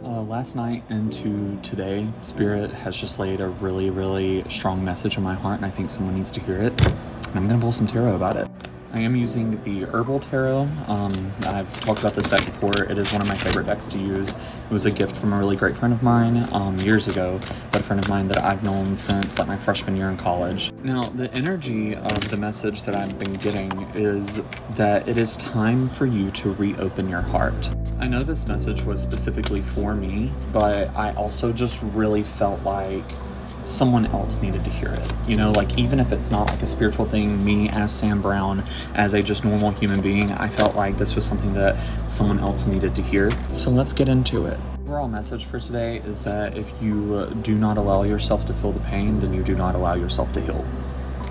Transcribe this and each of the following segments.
Last night into today, Spirit has just laid a really strong message on my heart, and I think someone needs to hear it. And I'm going to pull some tarot about it. I am using the Herbal Tarot. I've talked about this deck before. It is one of my favorite decks to use. It was a gift from a really great friend of mine years ago, but a friend of mine that I've known since like my freshman year in college. Now, the energy of the message that I've been getting is that it is time for you to reopen your heart. I know this message was specifically for me, but I also just really felt like someone else needed to hear it. You know, like even if it's not like a spiritual thing, me as Sam Brown, as a just normal human being, I felt like this was something that someone else needed to hear. So let's get into it. Overall message for today is that if you do not allow yourself to feel the pain, then you do not allow yourself to heal.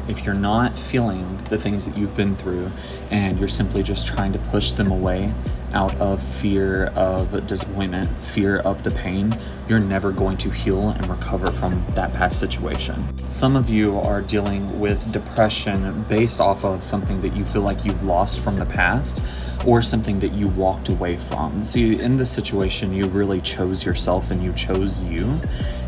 If you're not feeling the things that you've been through and you're simply just trying to push them away out of fear of disappointment, fear of the pain, you're never going to heal and recover from that past situation. Some of you are dealing with depression based off of something that you feel like you've lost from the past or something that you walked away from. See, in this situation, you really chose yourself and you chose you,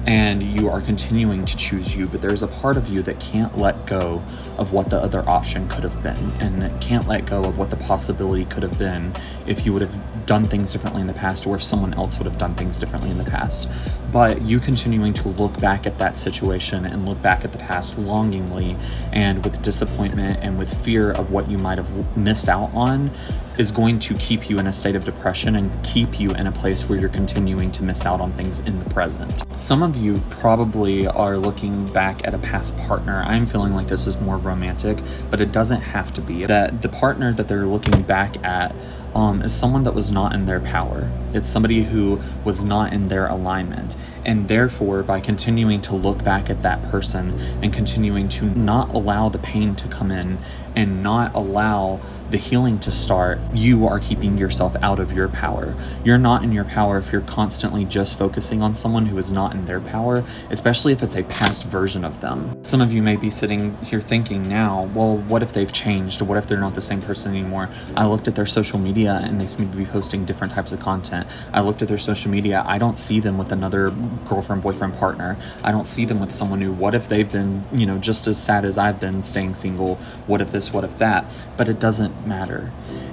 and you are continuing to choose you, but there's a part of you that can't let go of what the other option could have been, and can't let go of what the possibility could have been if you would have done things differently in the past, or if someone else would have done things differently in the past. But you continuing to look back at that situation and look back at the past longingly and with disappointment and with fear of what you might have missed out on is going to keep you in a state of depression and keep you in a place where you're continuing to miss out on things in the present. Some of you probably are looking back at a past partner. I'm feeling like this is more romantic, but it doesn't have to be. That the partner that they're looking back at is someone that was not in their power. It's somebody who was not in their alignment. And therefore, by continuing to look back at that person and continuing to not allow the pain to come in and not allow the healing to start, you are keeping yourself out of your power. You're not in your power if you're constantly just focusing on someone who is not in their power, especially if it's a past version of them. Some of you may be sitting here thinking now, well, what if they've changed? What if they're not the same person anymore? I looked at their social media and they seem to be posting different types of content. I looked at their social media. I don't see them with another girlfriend, boyfriend, partner. I don't see them with someone new. What if they've been, just as sad as I've been staying single? What if this, what if that? But it doesn't matter.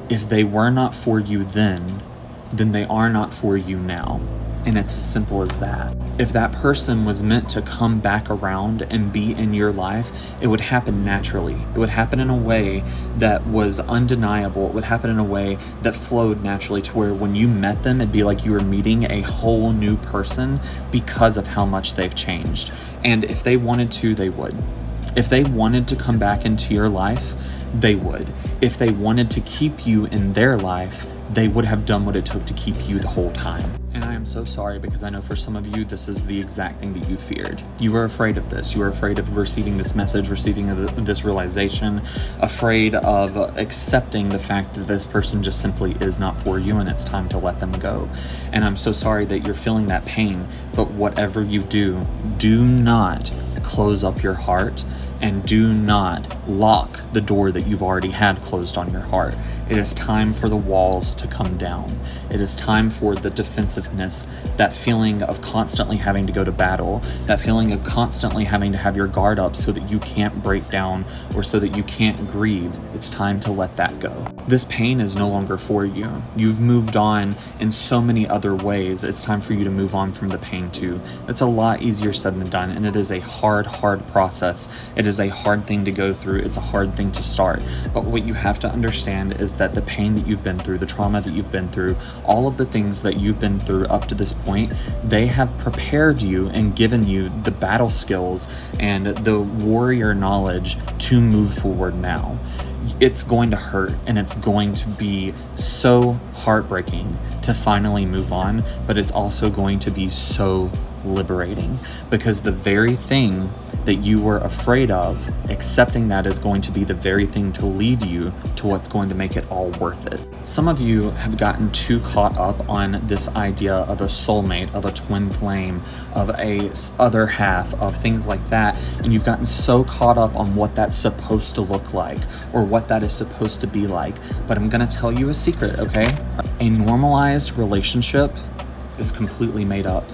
If they were not for you then they are not for you now. And it's as simple as that. If that person was meant to come back around and be in your life, it would happen naturally. It would happen in a way that was undeniable. It would happen in a way that flowed naturally to where when you met them, it'd be like you were meeting a whole new person because of how much they've changed. And if they wanted to, they would. If they wanted to come back into your life, they would. If they wanted to keep you in their life, they would have done what it took to keep you the whole time. And I am so sorry, because I know for some of you, this is the exact thing that you feared. You were afraid of this. You were afraid of receiving this message, receiving this realization, afraid of accepting the fact that this person just simply is not for you and it's time to let them go. And I'm so sorry that you're feeling that pain, but whatever you do, do not close up your heart and do not lock the door that you've already had closed on your heart. It is time for the walls to come down. It is time for the defensiveness, that feeling of constantly having to go to battle, that feeling of constantly having to have your guard up so that you can't break down or so that you can't grieve. It's time to let that go. This pain is no longer for you. You've moved on in so many other ways. It's time for you to move on from the pain too. It's a lot easier said than done, and it is a hard process. It is a hard thing to go through. It's a hard thing to start. But what you have to understand is that the pain that you've been through, the trauma that you've been through, all of the things that you've been through up to this point, they have prepared you and given you the battle skills and the warrior knowledge to move forward now. It's going to hurt and it's going to be so heartbreaking to finally move on, but it's also going to be so liberating, because the very thing that you were afraid of, accepting that is going to be the very thing to lead you to what's going to make it all worth it. Some of you have gotten too caught up on this idea of a soulmate, of a twin flame, of a other half, of things like that, and you've gotten so caught up on what that's supposed to look like or what that is supposed to be like. But I'm gonna tell you a secret, okay? A normalized relationship is completely made up.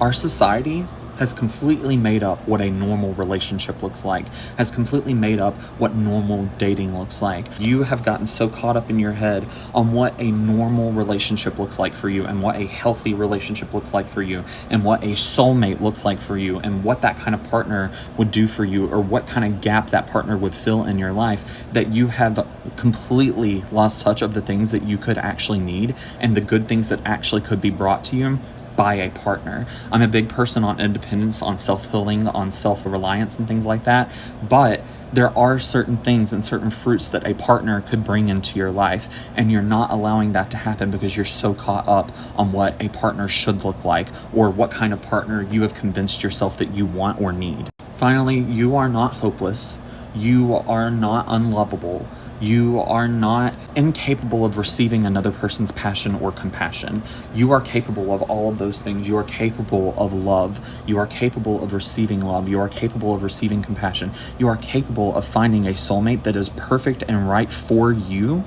Our society has completely made up what a normal relationship looks like, has completely made up what normal dating looks like. You have gotten so caught up in your head on what a normal relationship looks like for you, and what a healthy relationship looks like for you, and what a soulmate looks like for you, and what that kind of partner would do for you, or what kind of gap that partner would fill in your life, that you have completely lost touch of the things that you could actually need, and the good things that actually could be brought to you by a partner. I'm a big person on independence, on self-healing, on self-reliance and things like that, but there are certain things and certain fruits that a partner could bring into your life, and you're not allowing that to happen because you're so caught up on what a partner should look like, or what kind of partner you have convinced yourself that you want or need. Finally, you are not hopeless. You are not unlovable. You are not incapable of receiving another person's passion or compassion. You are capable of all of those things. You are capable of love. You are capable of receiving love. You are capable of receiving compassion. You are capable of finding a soulmate that is perfect and right for you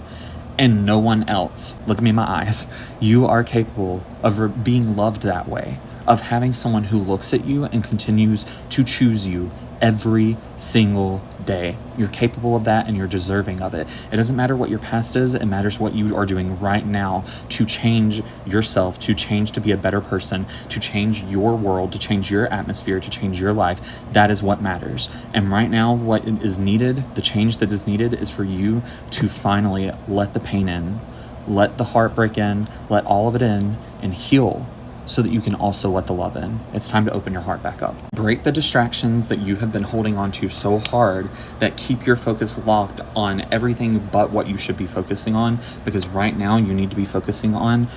and no one else. Look at me in my eyes. You are capable of being loved that way, of having someone who looks at you and continues to choose you every single day. You're capable of that, and you're deserving of it. It doesn't matter what your past is, it matters what you are doing right now to change yourself, to change, to be a better person, to change your world, to change your atmosphere, to change your life. That is what matters. And right now, what is needed, the change that is needed, is for you to finally let the pain in, let the heartbreak in, let all of it in, and heal, so that you can also let the love in. It's time to open your heart back up. Break the distractions that you have been holding on to so hard that keep your focus locked on everything but what you should be focusing on, because right now you need to be focusing on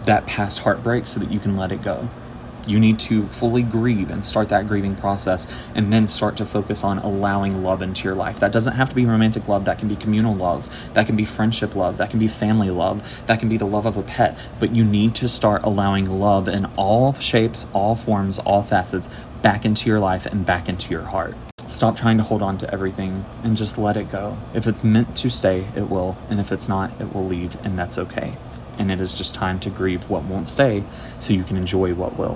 that past heartbreak so that you can let it go. You need to fully grieve and start that grieving process, and then start to focus on allowing love into your life. That doesn't have to be romantic love. That can be communal love. That can be friendship love. That can be family love. That can be the love of a pet. But you need to start allowing love in all shapes, all forms, all facets back into your life and back into your heart. Stop trying to hold on to everything and just let it go. If it's meant to stay, it will. And if it's not, it will leave, and that's okay. And it is just time to grieve what won't stay so you can enjoy what will.